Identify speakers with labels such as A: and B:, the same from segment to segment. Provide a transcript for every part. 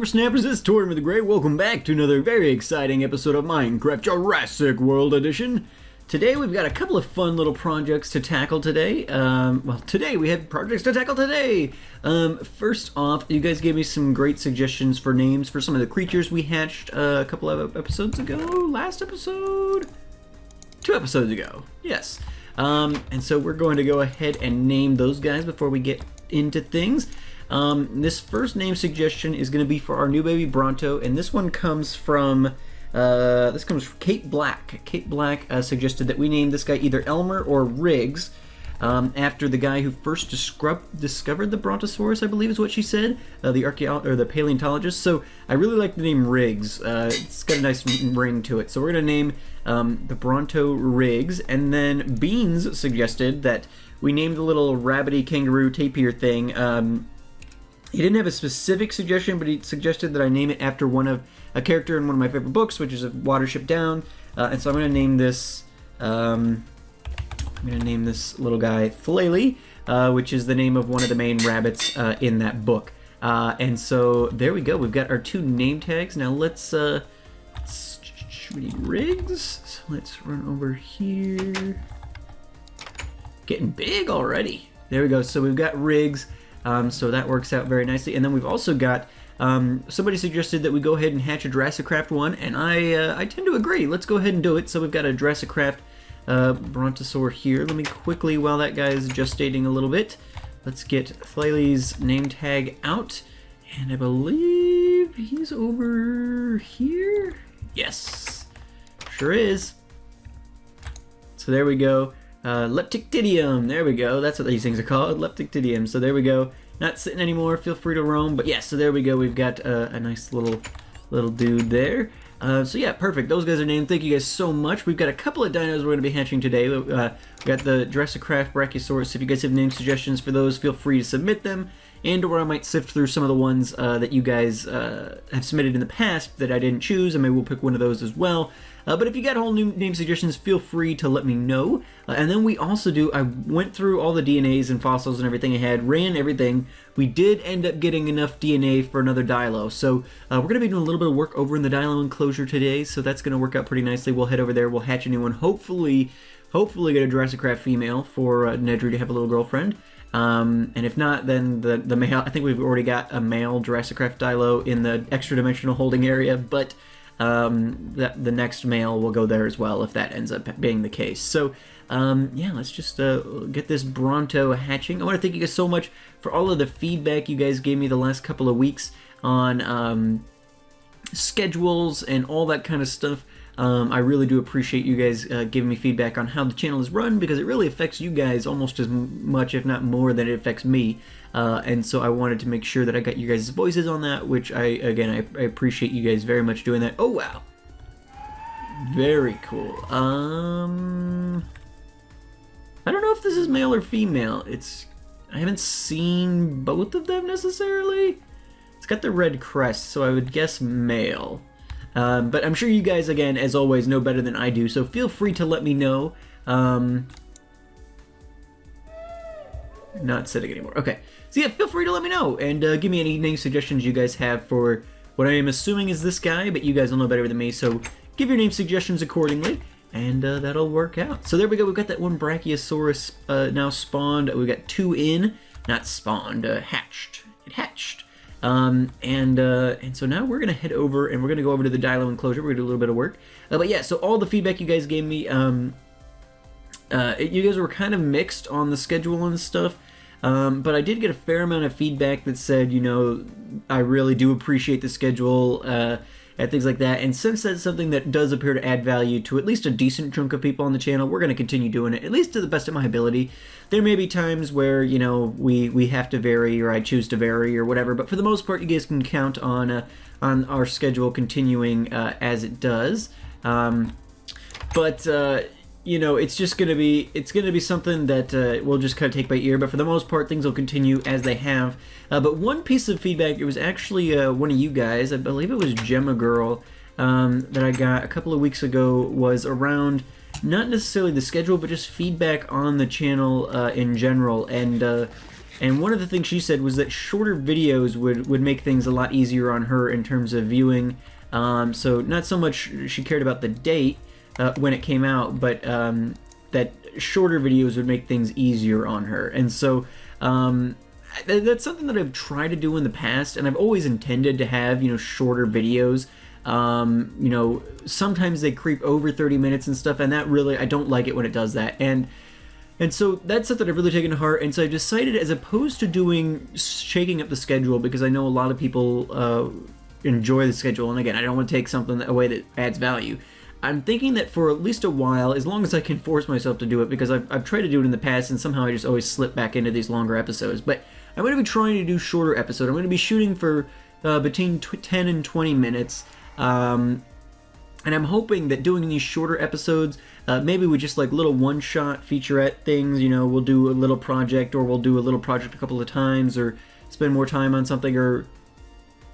A: Whippersnappers, it's Tortimer the Great. Welcome back to another very exciting episode of Minecraft Jurassic World Edition. Today we've got a couple of fun little projects to tackle today. Today we have projects to tackle today. First off, you guys gave me some great suggestions for names for some of the creatures we hatched a couple of episodes ago. Last episode? 2 episodes ago, yes. And so we're going to go ahead and name those guys before we get into things. This first name suggestion is going to be for our new baby Bronto, and this one comes from Kate Black. Kate Black suggested that we name this guy either Elmer or Riggs, after the guy who first discovered the Brontosaurus, I believe is what she said, the paleontologist. So I really like the name Riggs. It's got a nice ring to it. So we're going to name the Bronto Riggs, and then Beans suggested that we name the little rabbity kangaroo tapir thing. He didn't have a specific suggestion, but he suggested that I name it after a character in one of my favorite books, which is Watership Down. And so I'm going to name this. I'm going to name this little guy Flaley, which is the name of one of the main rabbits in that book. And so there we go. We've got our 2 name tags. Now let's. We need Riggs. So let's run over here. Getting big already. There we go. So we've got Riggs. So that works out very nicely. And then we've also got, somebody suggested that we go ahead and hatch a JurassiCraft one, and I tend to agree. Let's go ahead and do it. So we've got a JurassiCraft Brontosaur here. Let me quickly, while that guy is gestating a little bit, let's get Flaley's name tag out. And I believe he's over here. Yes, sure is. So there we go. Leptictidium, there we go. That's what these things are called, Leptictidium. So there we go. Not sitting anymore. Feel free to roam. But yeah, so there we go. We've got a nice little dude there. So yeah, perfect. Those guys are named. Thank you guys so much. We've got a couple of dinos we're going to be hatching today. We got the JurassiCraft Brachiosaurus. If you guys have name suggestions for those, feel free to submit them. And or I might sift through some of the ones that you guys have submitted in the past that I didn't choose, and maybe we'll pick one of those as well. But if you got whole new name suggestions, feel free to let me know. And then we also I went through all the DNAs and fossils and everything I had, ran everything. We did end up getting enough DNA for another Dilo. So we're going to be doing a little bit of work over in the Dilo enclosure today, so that's going to work out pretty nicely. We'll head over there, we'll hatch a new one, hopefully get a JurassiCraft female for Nedry to have a little girlfriend. And if not, then the male, I think we've already got a male JurassiCraft Dilo in the extra dimensional holding area, but the next male will go there as well if that ends up being the case. So yeah, let's just get this Bronto hatching. I want to thank you guys so much for all of the feedback you guys gave me the last couple of weeks on schedules and all that kind of stuff. I really do appreciate you guys giving me feedback on how the channel is run, because it really affects you guys almost as much, if not more, than it affects me. And so I wanted to make sure that I got you guys' voices on that, which I appreciate you guys very much doing that. Oh, wow. Very cool. I don't know if this is male or female. I haven't seen both of them necessarily. It's got the red crest, so I would guess male. But I'm sure you guys, again, as always, know better than I do, so feel free to let me know. Not sitting anymore. Okay. So yeah, feel free to let me know, and give me any name suggestions you guys have for what I am assuming is this guy, but you guys will know better than me, so give your name suggestions accordingly, and that'll work out. So there we go. We've got that one Brachiosaurus now spawned. We got 2 in. Not spawned, hatched. It hatched. And so now we're going to head over, and we're going to go over to the Dilo enclosure. We're going to do a little bit of work. But yeah, so all the feedback you guys gave me, you guys were kind of mixed on the schedule and stuff. But I did get a fair amount of feedback that said, you know, I really do appreciate the schedule, and things like that. And since that's something that does appear to add value to at least a decent chunk of people on the channel, we're going to continue doing it, at least to the best of my ability. There may be times where, you know, we have to vary, or I choose to vary, or whatever, but for the most part, you guys can count on our schedule continuing as it does. You know, it's going to be something that we'll just kind of take by ear, but for the most part, things will continue as they have. But one piece of feedback, it was actually one of you guys, I believe it was Gemma Girl, that I got a couple of weeks ago, was around not necessarily the schedule, but just feedback on the channel in general. And And one of the things she said was that shorter videos would make things a lot easier on her in terms of viewing. So not so much she cared about the date when it came out, but that shorter videos would make things easier on her. And so that's something that I've tried to do in the past, and I've always intended to have, shorter videos. Sometimes they creep over 30 minutes and stuff, and that really, I don't like it when it does that. And so that's something I've really taken to heart, and so I've decided, as opposed to shaking up the schedule, because I know a lot of people enjoy the schedule, and again, I don't want to take something away that adds value. I'm thinking that for at least a while, as long as I can force myself to do it, because I've tried to do it in the past, and somehow I just always slip back into these longer episodes, but I'm going to be trying to do shorter episodes. I'm going to be shooting for between 10 and 20 minutes, and I'm hoping that doing these shorter episodes, maybe with just like little one-shot featurette things, we'll do a little project, or we'll do a little project a couple of times, or spend more time on something, or...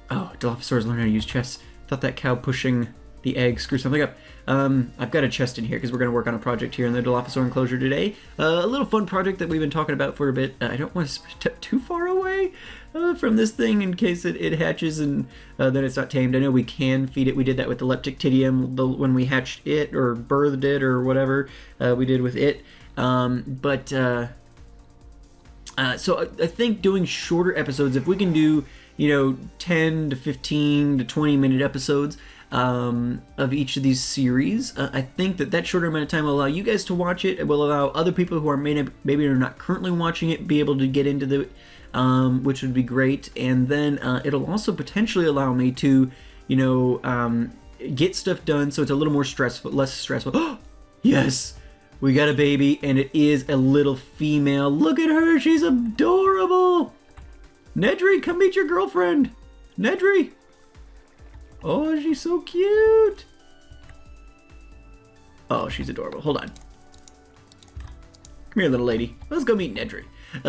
A: Oh, Dilophosaurs learn how to use chests. Thought that cow pushing the egg screwed something up. I've got a chest in here, because we're going to work on a project here in the Dilophosaur enclosure today. A little fun project that we've been talking about for a bit. I don't want to step too far away from this thing in case it hatches and then it's not tamed. I know we can feed it. We did that with the Leptictidium when we hatched it, or birthed it, or whatever we did with it. So I think doing shorter episodes, if we can do, 10 to 15 to 20 minute episodes of each of these series, I think that shorter amount of time will allow you guys to watch it. It will allow other people who are maybe are not currently watching it be able to get into the which would be great. And then it'll also potentially allow me to, get stuff done so it's a little more less stressful. Yes! We got a baby, and it is a little female. Look at her, she's adorable! Nedry, come meet your girlfriend! Nedry! Oh, she's so cute! Oh, she's adorable. Hold on. Come here, little lady. Let's go meet Nedry.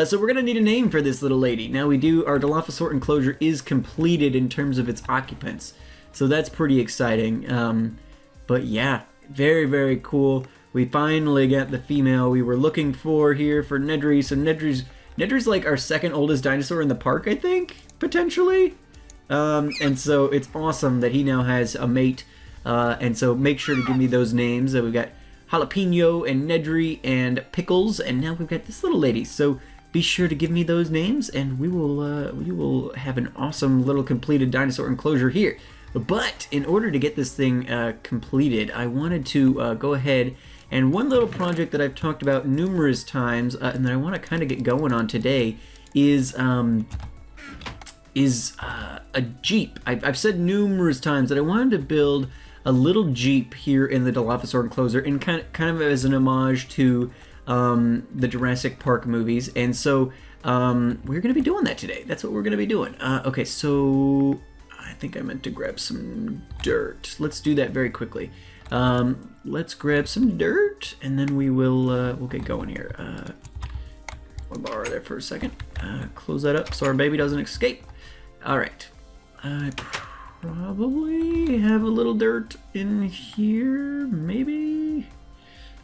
A: So we're going to need a name for this little lady. Now our Dilophosaur enclosure is completed in terms of its occupants. So that's pretty exciting. But yeah, very, very cool. We finally got the female we were looking for here for Nedry. So Nedry's like our second oldest dinosaur in the park, I think, potentially. And so it's awesome that he now has a mate. And so make sure to give me those names. We've got Jalapeno and Nedry and Pickles, and now we've got this little lady. So be sure to give me those names, and we will have an awesome little completed dinosaur enclosure here. But in order to get this thing completed, I wanted to go ahead, and one little project that I've talked about numerous times, and that I want to kind of get going on today, is a Jeep. I've said numerous times that I wanted to build a little Jeep here in the Dilophosaur enclosure, and kind of as an homage to the Jurassic Park movies. And so we're going to be doing that today. That's what we're going to be doing. Okay, so I think I meant to grab some dirt. Let's do that very quickly. Let's grab some dirt, and then we'll get going here. I'll borrow there for a second. Close that up so our baby doesn't escape. All right. I probably have a little dirt in here, maybe?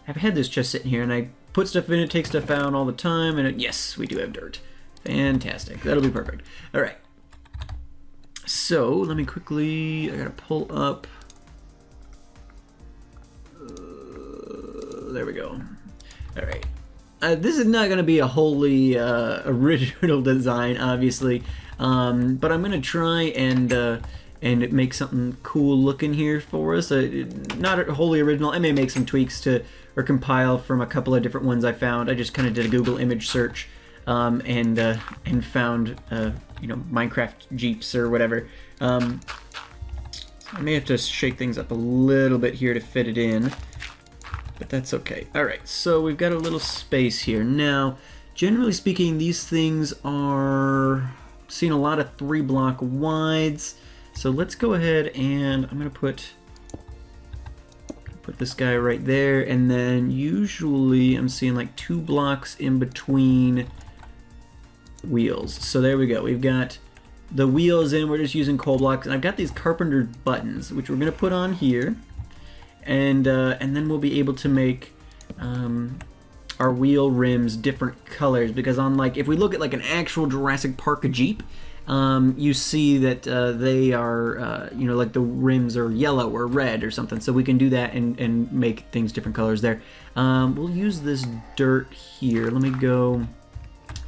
A: I've had this chest sitting here, and I put stuff in it, take stuff out all the time, and yes, we do have dirt. Fantastic. That'll be perfect. All right. So, let me quickly, I gotta pull up. There we go. All right. This is not gonna be a wholly original design, obviously, but I'm gonna try and make something cool looking here for us. Not wholly original. I may make some tweaks or compile from a couple of different ones I found. I just kind of did a Google image search and found Minecraft Jeeps or whatever. I may have to shake things up a little bit here to fit it in, but that's okay. All right, so we've got a little space here. Now, generally speaking, these things are seeing a lot of 3-block wides. So let's go ahead, and I'm going to put this guy right there, and then usually I'm seeing like 2 blocks in between wheels. So there we go. We've got the wheels in. We're just using coal blocks, and I've got these Carpenter buttons, which we're going to put on here, and then we'll be able to make our wheel rims different colors, because on like if we look at like an actual Jurassic Park Jeep, you see that they are you know, like the rims are yellow or red or something, so we can do that and make things different colors there. We'll use this dirt here. Let me go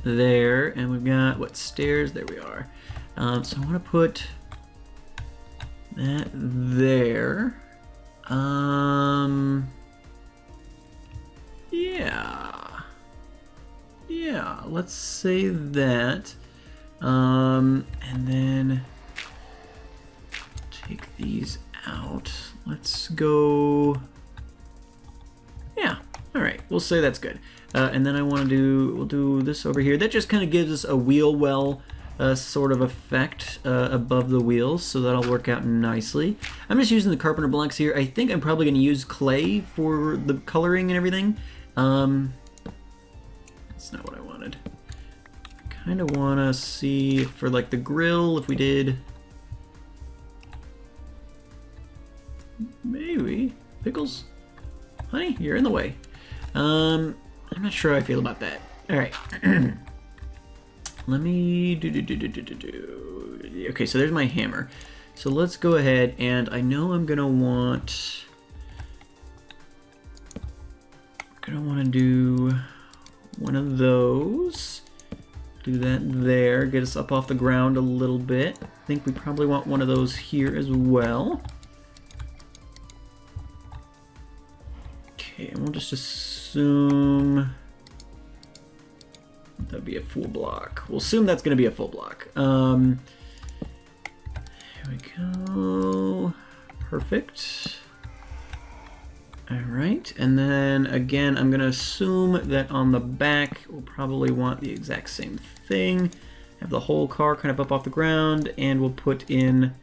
A: there, and we've got what, stairs? There we are. So I want to put that there. Yeah, let's say that. And then take these out. Let's go. Yeah, all right, we'll say that's good. And then we'll do this over here. That just kind of gives us a wheel well sort of effect above the wheels, so that'll work out nicely. I'm just using the Carpenter blocks here. I think I'm probably going to use clay for the coloring and everything. That's not what I wanted. I kind of want to see for like the grill if we did maybe pickles. Honey, you're in the way. I'm not sure how I feel about that. All right. Let me do. Okay, so there's my hammer. So let's go ahead, and I know I'm gonna want to do one of those. Do that there, get us up off the ground a little bit. I think we probably want one of those here as well. Okay, and we'll just assume that'd be a full block. We'll assume that's going to be a full block. Here we go. Perfect. All right, and then again, I'm going to assume that on the back, we'll probably want the exact same thing. Have the whole car kind of up off the ground, and we'll put in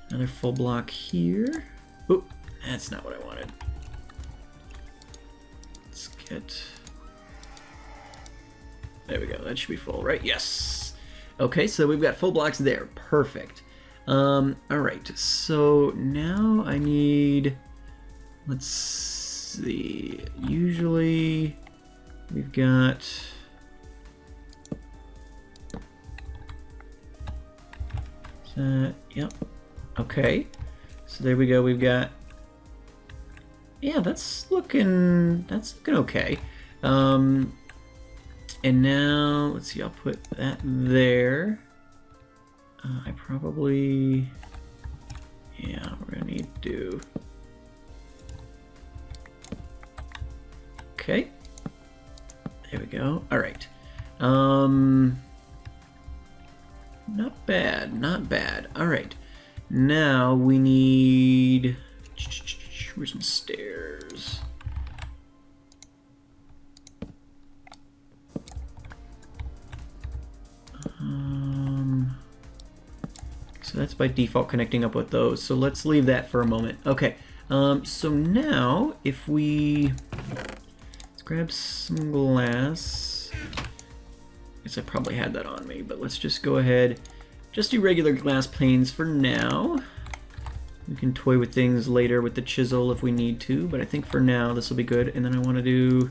A: another full block here. Oh, that's not what I wanted. Let's get... There we go, that should be full, right? Yes. Okay, so we've got full blocks there. Perfect. All right, so now I need... Let's see. Usually we've got... Yep. Okay. So there we go. We've got... Yeah, that's looking okay. And now, let's see, I'll put that there. I probably... Yeah, we're gonna need to do... Okay. There we go. All right. Not bad, not bad. All right. Now we need... Where's some stairs? So that's by default connecting up with those. So let's leave that for a moment. Okay. So now if we... Let's grab some glass. I guess I probably had that on me, but let's just go ahead. Just do regular glass planes for now. We can toy with things later with the chisel if we need to, but I think for now this will be good. And then I want to do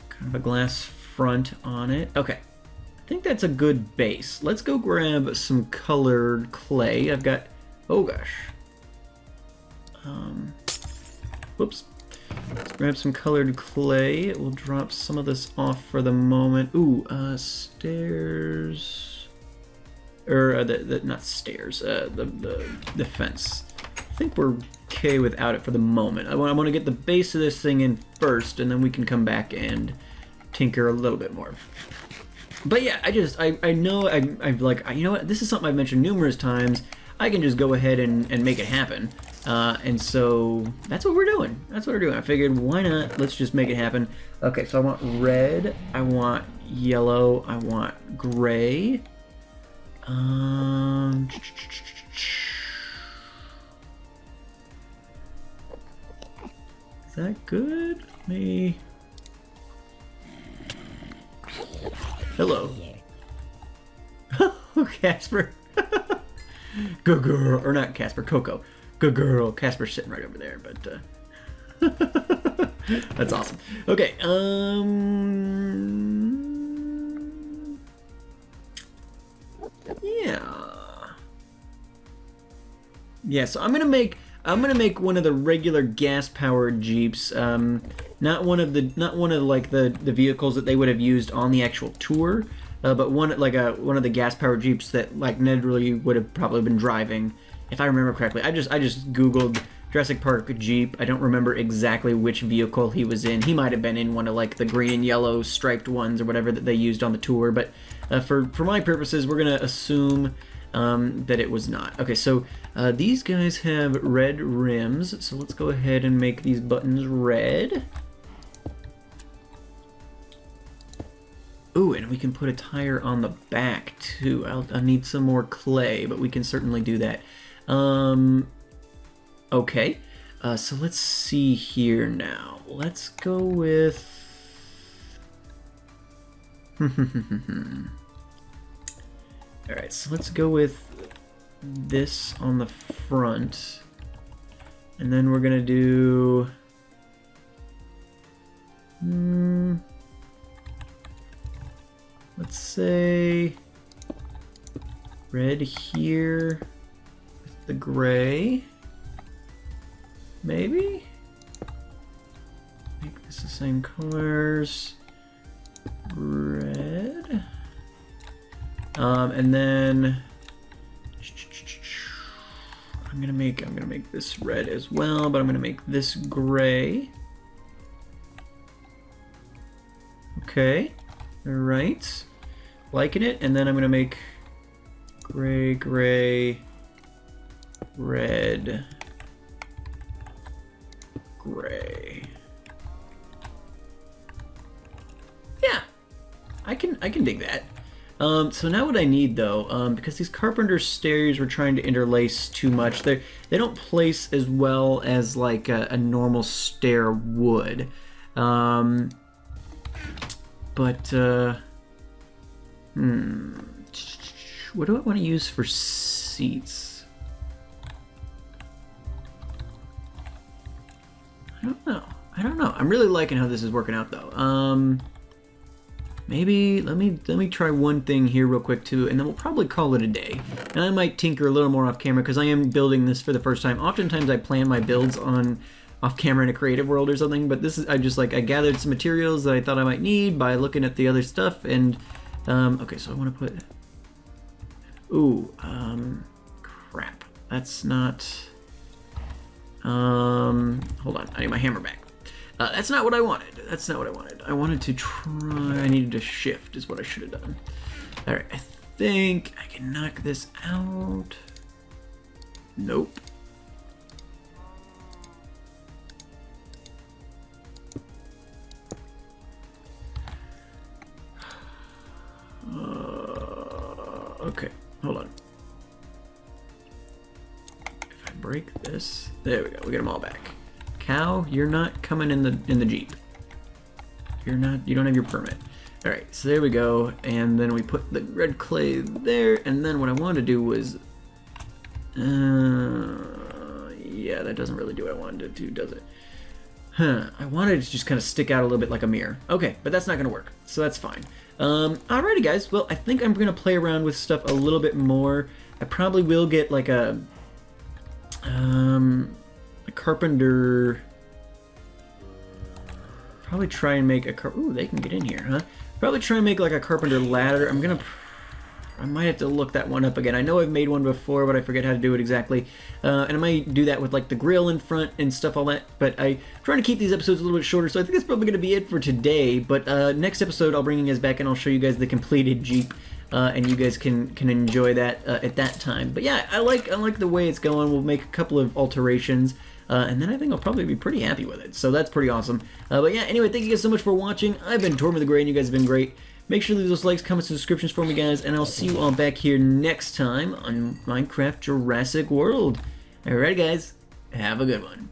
A: kind of a glass front on it. Okay, I think that's a good base. Let's go grab some colored clay. I've got, oh gosh. Whoops. Let's grab some colored clay. We'll drop some of this off for the moment. Ooh, stairs. Or not stairs. The fence. I think we're okay without it for the moment. I want to get the base of this thing in first, and then we can come back and tinker a little bit more. But yeah, I know I'm like, you know what? This is something I've mentioned numerous times. I can just go ahead and make it happen. And so that's what we're doing. That's what we're doing. I figured, why not? Let's just make it happen. Okay, so I want red. I want yellow. I want gray. Is that good? Me. Hello. Oh, Casper. Good girl. Or not Casper, Coco. Good girl. Casper's sitting right over there, but That's awesome. Okay, yeah, so I'm gonna make one of the regular gas-powered Jeeps. Not one of like the vehicles that they would have used on the actual tour, but one of the gas-powered Jeeps that like Nedry would have probably been driving, if I remember correctly. I just Googled Jurassic Park Jeep. I don't remember exactly which vehicle he was in. He might have been in one of like the green and yellow striped ones or whatever that they used on the tour. But for my purposes, we're gonna assume that it was not. Okay, so these guys have red rims, so let's go ahead and make these buttons red. Ooh, and we can put a tire on the back too. I'll need some more clay, but we can certainly do that. Okay, so let's see here now. Let's go with... Alright, so let's go with this on the front. And then we're gonna do... let's say... red here with the gray. Maybe? Make this the same colors. Red. And then I'm gonna make this red as well, but I'm gonna make this gray. Okay. Alright. Liking it, and then I'm gonna make gray, gray, red, gray. Yeah, I can dig that. So now what I need though, because these Carpenter stairs were trying to interlace too much, they don't place as well as like a normal stair would. But what do I want to use for seats? I don't know. I'm really liking how this is working out though. Maybe let me try one thing here real quick too, and then we'll probably call it a day. And I might tinker a little more off camera because I am building this for the first time. Oftentimes I plan my builds on off camera in a creative world or something, but this is I gathered some materials that I thought I might need by looking at the other stuff. And okay, so I want to put crap, that's not hold on, I need my hammer back. That's not what I wanted. That's not what I wanted. I wanted to try... I needed to shift is what I should have done. Alright, I think I can knock this out. Nope. Okay, hold on. If I break this... There we go, we get them all back. Cow, you're not coming in the Jeep. You don't have your permit. All right, so there we go, and then we put the red clay there, and then what I wanted to do was, yeah, that doesn't really do what I wanted it to, does it? Huh, I wanted it to just kind of stick out a little bit like a mirror. Okay, but that's not gonna work, so that's fine. Alrighty guys, well, I think I'm gonna play around with stuff a little bit more. I probably will get like a Carpenter, probably try and make a ooh, they can get in here, huh? Probably try and make like a Carpenter ladder. I might have to look that one up again. I know I've made one before, but I forget how to do it exactly. And I might do that with like the grill in front and stuff, all that. But I'm trying to keep these episodes a little bit shorter, so I think that's probably going to be it for today. But next episode, I'll bring you guys back and I'll show you guys the completed Jeep. And you guys can enjoy that at that time. But yeah, I like the way it's going. We'll make a couple of alterations. And then I think I'll probably be pretty happy with it. So that's pretty awesome. But yeah, anyway, thank you guys so much for watching. I've been Tortimer the Great, and you guys have been great. Make sure to leave those likes, comments, and subscriptions for me, guys. And I'll see you all back here next time on Minecraft Jurassic World. Alright, guys. Have a good one.